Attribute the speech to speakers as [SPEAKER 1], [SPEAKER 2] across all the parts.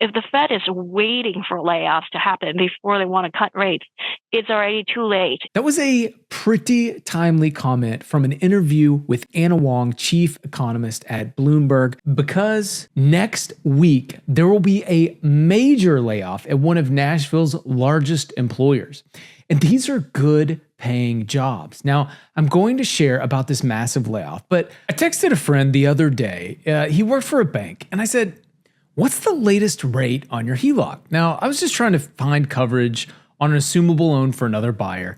[SPEAKER 1] if the Fed is waiting for layoffs to happen before they want to cut rates, it's already too late.
[SPEAKER 2] That was a pretty timely comment from an interview with Anna Wong, chief economist at Bloomberg, because next week there will be a major layoff at one of Nashville's largest employers. And these are good paying jobs. Now, I'm going to share about this massive layoff, but I texted a friend the other day. He worked for a bank, and I said, "What's the latest rate on your HELOC?" Now, I was just trying to find coverage on an assumable loan for another buyer.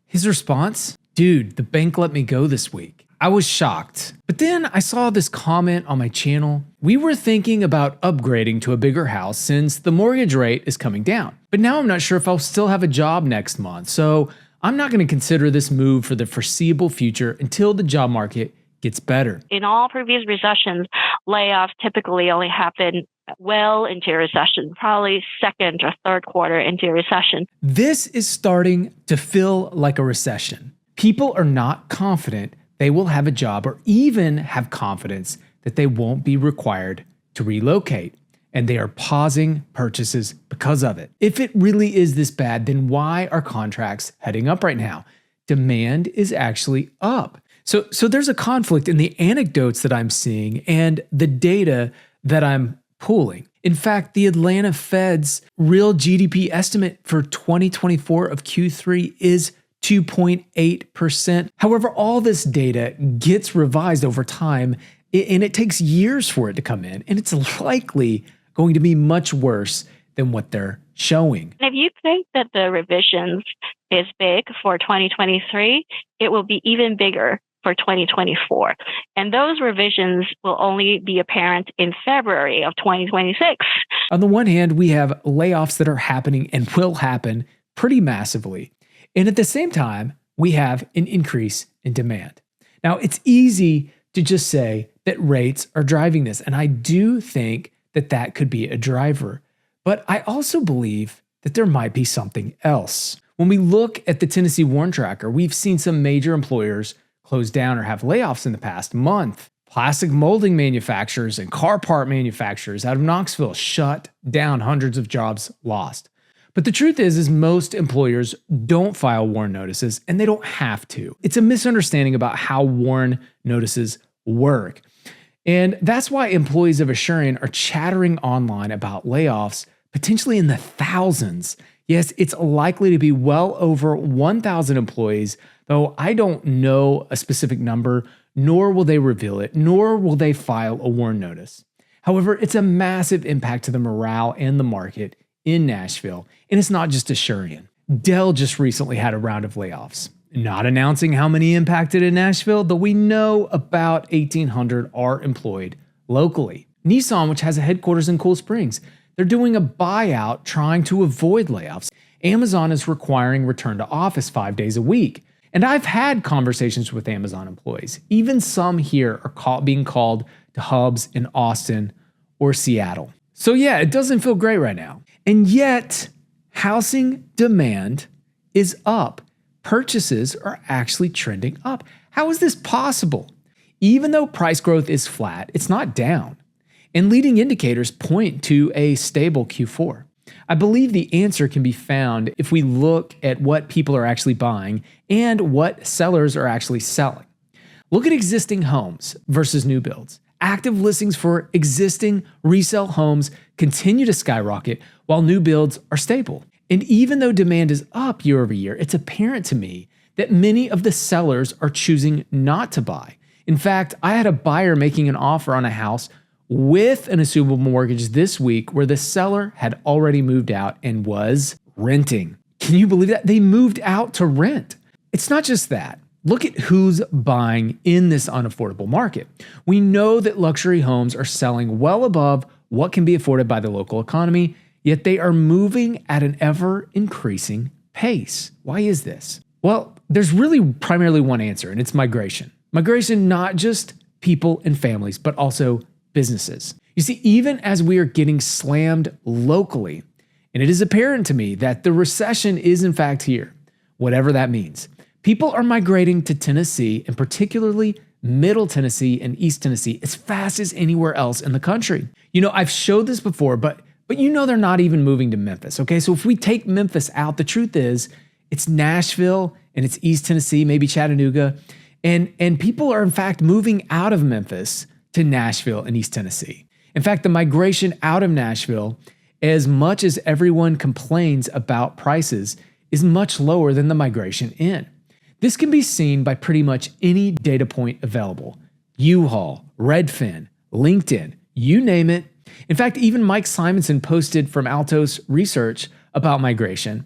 [SPEAKER 2] His response, "Dude, the bank let me go this week." I was shocked. But then I saw this comment on my channel. "We were thinking about upgrading to a bigger house since the mortgage rate is coming down. But now I'm not sure if I'll still have a job next month, so I'm not going to consider this move for the foreseeable future until the job market gets better."
[SPEAKER 1] In all previous recessions, layoffs typically only happen well into a recession, probably second or third quarter into a recession.
[SPEAKER 2] This is starting to feel like a recession. People are not confident they will have a job or even have confidence that they won't be required to relocate, and they are pausing purchases because of it. If it really is this bad, then why are contracts heading up right now? Demand is actually up. So there's a conflict in the anecdotes that I'm seeing and the data that I'm pulling. In fact, the Atlanta Fed's real GDP estimate for 2024 of Q3 is 2.8%. However, all this data gets revised over time, and it takes years for it to come in, and it's likely going to be much worse than what they're showing.
[SPEAKER 1] If you think that the revisions is big for 2023, it will be even bigger for 2024. And those revisions will only be apparent in February of 2026.
[SPEAKER 2] On the one hand, we have layoffs that are happening and will happen pretty massively. And at the same time, we have an increase in demand. Now, it's easy to just say that rates are driving this, and I do think that that could be a driver. But I also believe that there might be something else. When we look at the Tennessee Warren Tracker, we've seen some major employers close down or have layoffs in the past month. Plastic molding manufacturers and car part manufacturers out of Knoxville shut down, hundreds of jobs lost. But the truth is most employers don't file WARN notices, and they don't have to. It's a misunderstanding about how WARN notices work. And that's why employees of Asurion are chattering online about layoffs, potentially in the thousands. Yes, it's likely to be well over 1,000 employees, though I don't know a specific number, nor will they reveal it, nor will they file a WARN notice. However, it's a massive impact to the morale and the market in Nashville, and it's not just Asurion. Dell just recently had a round of layoffs, not announcing how many impacted in Nashville, though we know about 1,800 are employed locally. Nissan, which has a headquarters in Cool Springs, they're doing a buyout trying to avoid layoffs. Amazon is requiring return to office 5 days a week. And I've had conversations with Amazon employees. Even some here are being called to hubs in Austin or Seattle. So yeah, it doesn't feel great right now. And yet, housing demand is up. Purchases are actually trending up. How is this possible? Even though price growth is flat, it's not down. And leading indicators point to a stable Q4. I believe the answer can be found if we look at what people are actually buying and what sellers are actually selling. Look at existing homes versus new builds. Active listings for existing resale homes continue to skyrocket while new builds are stable. And even though demand is up year over year, it's apparent to me that many of the sellers are choosing not to buy. In fact, I had a buyer making an offer on a house with an assumable mortgage this week where the seller had already moved out and was renting. Can you believe that? They moved out to rent. It's not just that. Look at who's buying in this unaffordable market. We know that luxury homes are selling well above what can be afforded by the local economy, yet they are moving at an ever-increasing pace. Why is this? Well, there's really primarily one answer, and it's migration. Migration, not just people and families, but also businesses. You see, even as we are getting slammed locally, and it is apparent to me that the recession is in fact here, whatever that means, people are migrating to Tennessee, and particularly Middle Tennessee and East Tennessee, as fast as anywhere else in the country. You know, I've showed this before, but But you know they're not even moving to Memphis, okay? So if we take Memphis out, the truth is it's Nashville and it's East Tennessee, maybe Chattanooga, and people are in fact moving out of Memphis to Nashville and East Tennessee. In fact, the migration out of Nashville, as much as everyone complains about prices, is much lower than the migration in. This can be seen by pretty much any data point available. U-Haul, Redfin, LinkedIn, you name it. In fact, even Mike Simonson posted from Altos Research about migration,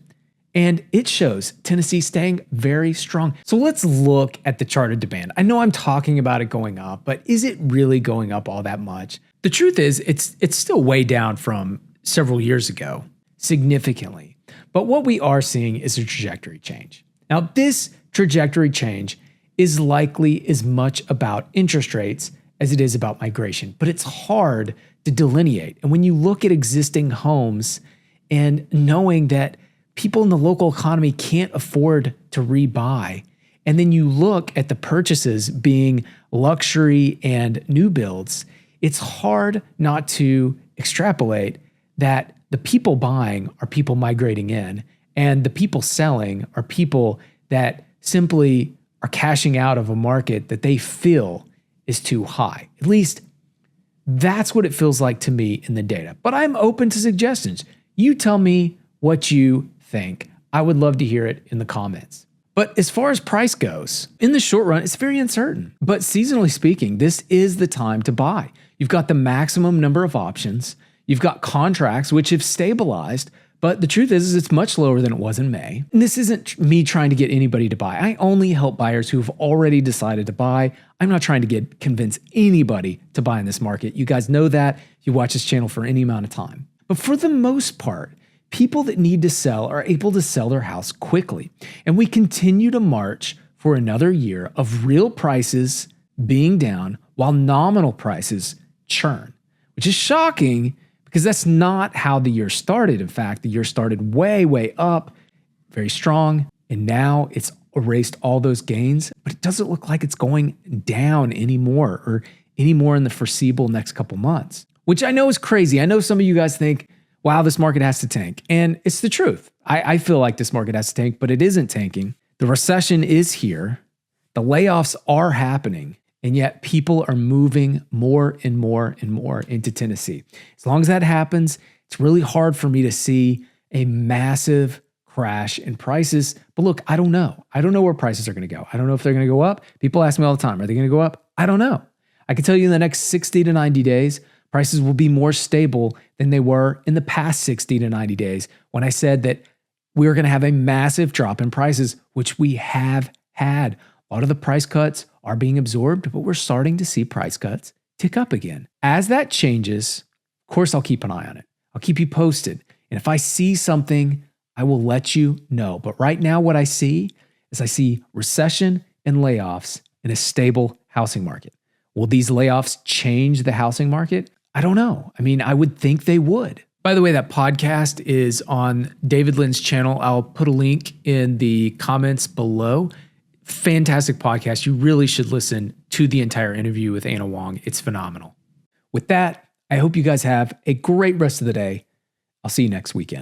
[SPEAKER 2] and it shows Tennessee staying very strong. So let's look at the chart of demand. I know I'm talking about it going up, but is it really going up all that much? The truth is, it's still way down from several years ago, significantly. But what we are seeing is a trajectory change. Now, this trajectory change is likely as much about interest rates as it is about migration, but it's hard to delineate. And when you look at existing homes and knowing that people in the local economy can't afford to rebuy, and then you look at the purchases being luxury and new builds, it's hard not to extrapolate that the people buying are people migrating in, and the people selling are people that simply are cashing out of a market that they feel is too high. At least that's what it feels like to me in the data. But I'm open to suggestions. You tell me what you think. I would love to hear it in the comments. But as far as price goes, in the short run, it's very uncertain. But seasonally speaking, this is the time to buy. You've got the maximum number of options. You've got contracts which have stabilized, but the truth is it's much lower than it was in May. And this isn't me trying to get anybody to buy. I only help buyers who have already decided to buy. I'm not trying to convince anybody to buy in this market. You guys know that if you watch this channel for any amount of time. But for the most part, people that need to sell are able to sell their house quickly. And we continue to march for another year of real prices being down while nominal prices churn, which is shocking because that's not how the year started. In fact, the year started way, way up, very strong, and now it's erased all those gains, but it doesn't look like it's going down anymore or anymore in the foreseeable next couple months, which I know is crazy. I know some of you guys think, wow, this market has to tank. And it's the truth. I feel like this market has to tank, but it isn't tanking. The recession is here. The layoffs are happening. And yet people are moving more and more and more into Tennessee. As long as that happens, it's really hard for me to see a massive crash in prices. But look, I don't know. I don't know where prices are going to go. I don't know if they're going to go up. People ask me all the time, are they going to go up? I don't know. I can tell you in the next 60 to 90 days, prices will be more stable than they were in the past 60 to 90 days when I said that we were going to have a massive drop in prices, which we have had. A lot of the price cuts are being absorbed, but we're starting to see price cuts tick up again. As that changes, of course, I'll keep an eye on it. I'll keep you posted. And if I see something, I will let you know. But right now, what I see is recession and layoffs in a stable housing market. Will these layoffs change the housing market? I don't know. I mean, I would think they would. By the way, that podcast is on David Lynn's channel. I'll put a link in the comments below. Fantastic podcast. You really should listen to the entire interview with Anna Wong. It's phenomenal. With that, I hope you guys have a great rest of the day. I'll see you next weekend.